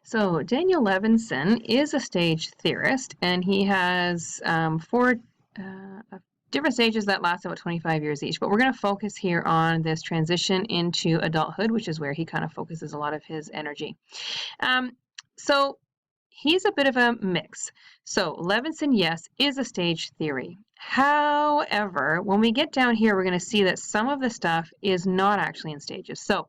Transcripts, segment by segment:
So Daniel Levinson is a stage theorist, and he has four different stages that last about 25 years each. But we're going to focus here on this transition into adulthood, which is where he kind of focuses a lot of his energy. So he's a bit of a mix. So Levinson, yes, is a stage theory. However, when we get down here, we're going to see that some of the stuff is not actually in stages. So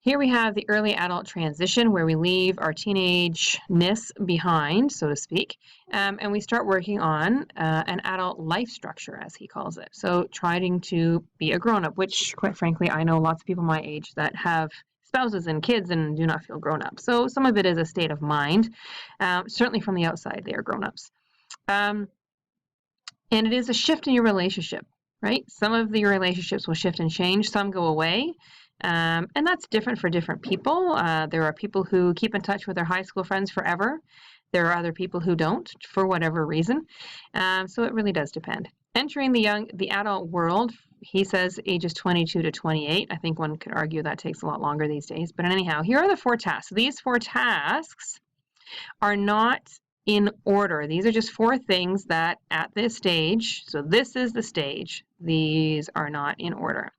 here we have the early adult transition where we leave our teenage-ness behind, so to speak, and we start working on an adult life structure, as he calls it. So trying to be a grown-up, which, quite frankly, I know lots of people my age that have spouses and kids and do not feel grown-up. So some of it is a state of mind. Certainly from the outside, they are grown-ups. And it is a shift in your relationship, right? Some of your relationships will shift and change. Some go away. And that's different for different people. There are people who keep in touch with their high school friends forever. There are other people who don't, for whatever reason. So it really does depend. Entering the adult world, he says ages 22 to 28. I think one could argue that takes a lot longer these days. But anyhow, here are the 4 tasks. These 4 tasks are not in order. These are just 4 things that at this stage, so this is the stage, these are not in order.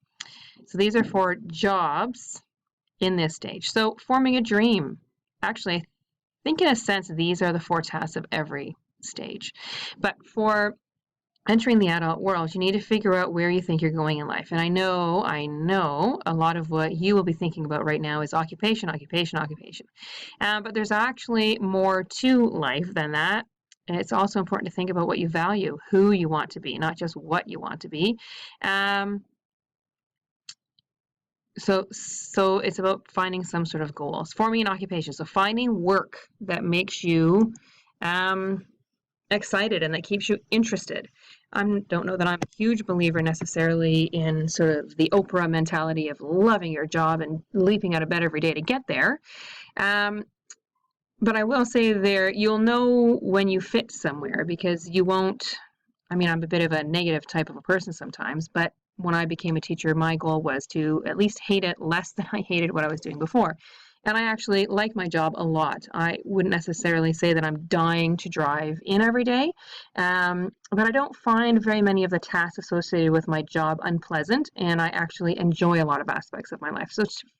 So these are 4 jobs in this stage. So forming a dream. Actually, I think in a sense, these are the 4 tasks of every stage. But for entering the adult world, you need to figure out where you think you're going in life. And I know a lot of what you will be thinking about right now is occupation. But there's actually more to life than that. And it's also important to think about what you value, who you want to be, not just what you want to be. So it's about finding some sort of goals, forming an occupation. So finding work that makes you excited and that keeps you interested. I don't know that I'm a huge believer necessarily in sort of the Oprah mentality of loving your job and leaping out of bed every day to get there. But I will say you'll know when you fit somewhere because you won't. I mean, I'm a bit of a negative type of a person sometimes, but when I became a teacher, my goal was to at least hate it less than I hated what I was doing before. And I actually like my job a lot. I wouldn't necessarily say that I'm dying to drive in every day, but I don't find very many of the tasks associated with my job unpleasant, and I actually enjoy a lot of aspects of my life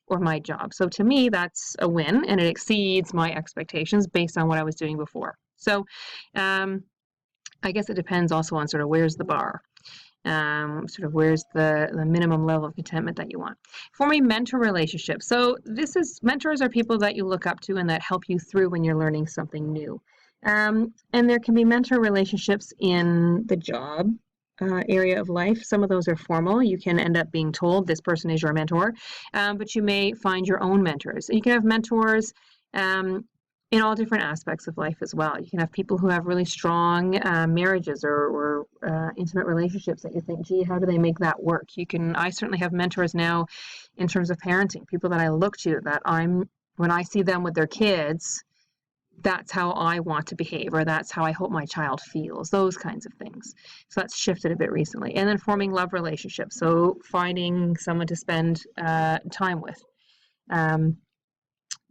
or my job. So to me, that's a win, and it exceeds my expectations based on what I was doing before. So I guess it depends also on sort of where's the bar. Sort of where's the minimum level of contentment that you want. Forming mentor relationships. So mentors are people that you look up to and that help you through when you're learning something new. And there can be mentor relationships in the job area of life. Some of those are formal. You can end up being told this person is your mentor, but you may find your own mentors. You can have mentors in all different aspects of life as well. You can have people who have really strong marriages or intimate relationships that you think, gee, how do they make that work? I certainly have mentors now in terms of parenting, people that I look to that when I see them with their kids, that's how I want to behave, or that's how I hope my child feels, those kinds of things. So that's shifted a bit recently. And then forming love relationships. So finding someone to spend time with.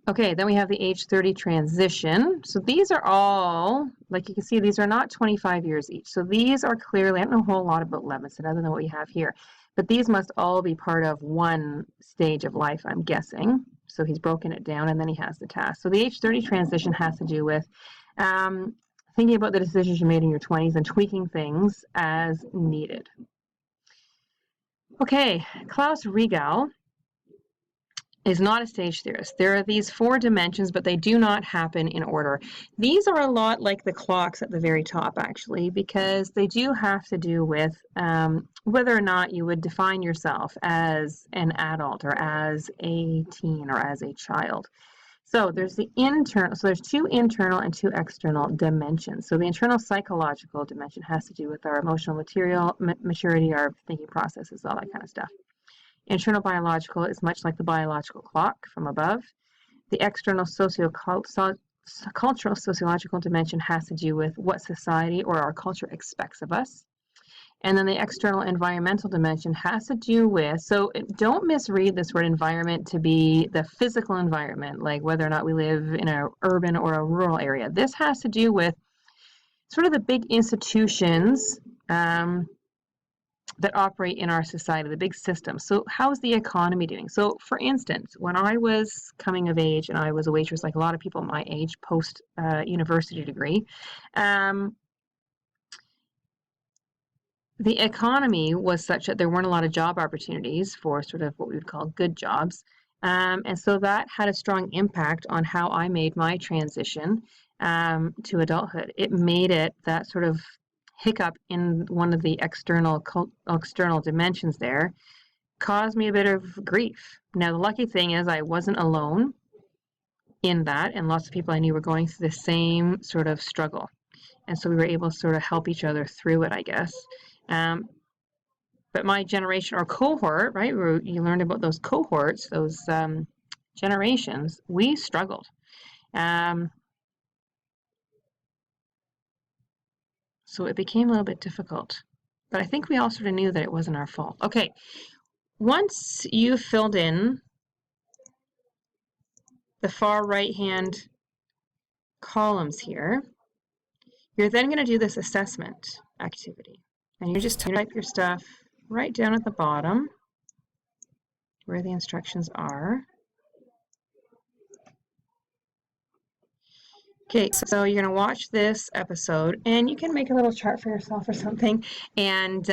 Okay, then we have the age 30 transition. So these are all, like you can see, these are not 25 years each. So these are clearly, I don't know a whole lot about Levinson other than what we have here, but these must all be part of one stage of life, I'm guessing. So he's broken it down and then he has the task. So the age 30 transition has to do with thinking about the decisions you made in your 20s and tweaking things as needed. Okay, Klaus Regel is not a stage theorist. There are these 4 dimensions, but they do not happen in order. These are a lot like the clocks at the very top, actually, because they do have to do with whether or not you would define yourself as an adult or as a teen or as a child. So there's there's 2 internal and 2 external dimensions. So the internal psychological dimension has to do with our emotional maturity, our thinking processes, all that kind of stuff. Internal biological is much like the biological clock from above. The external cultural sociological dimension has to do with what society or our culture expects of us. And then the external environmental dimension has to do with, so don't misread this word environment to be the physical environment, like whether or not we live in an urban or a rural area. This has to do with sort of the big institutions that operate in our society, the big systems. So how's the economy doing? So for instance, when I was coming of age and I was a waitress, like a lot of people my age, post university degree, the economy was such that there weren't a lot of job opportunities for sort of what we would call good jobs. And so that had a strong impact on how I made my transition to adulthood. It made it that sort of hiccup in one of the external dimensions there, caused me a bit of grief. Now, the lucky thing is I wasn't alone in that, and lots of people I knew were going through the same sort of struggle. And so we were able to sort of help each other through it, I guess. But my generation or cohort, right, you learned about those cohorts, those generations, we struggled. So it became a little bit difficult. But I think we all sort of knew that it wasn't our fault. Okay, once you filled in the far right-hand columns here, you're then going to do this assessment activity. And you just type your stuff right down at the bottom where the instructions are. Okay, so you're going to watch this episode, and you can make a little chart for yourself or something, and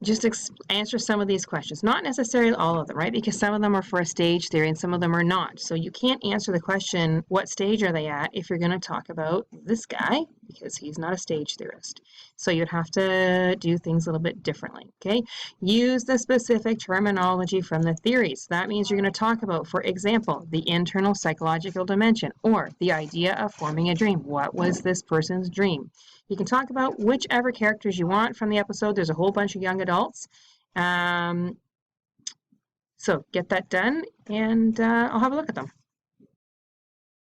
just answer some of these questions. Not necessarily all of them, right? Because some of them are for a stage theory and some of them are not. So you can't answer the question, what stage are they at, if you're going to talk about this guy, because he's not a stage theorist. So you'd have to do things a little bit differently, okay? Use the specific terminology from the theories. That means you're going to talk about, for example, the internal psychological dimension, or the idea of forming a dream. What was this person's dream? You can talk about whichever characters you want from the episode. There's a whole bunch of young adults. So get that done, and I'll have a look at them.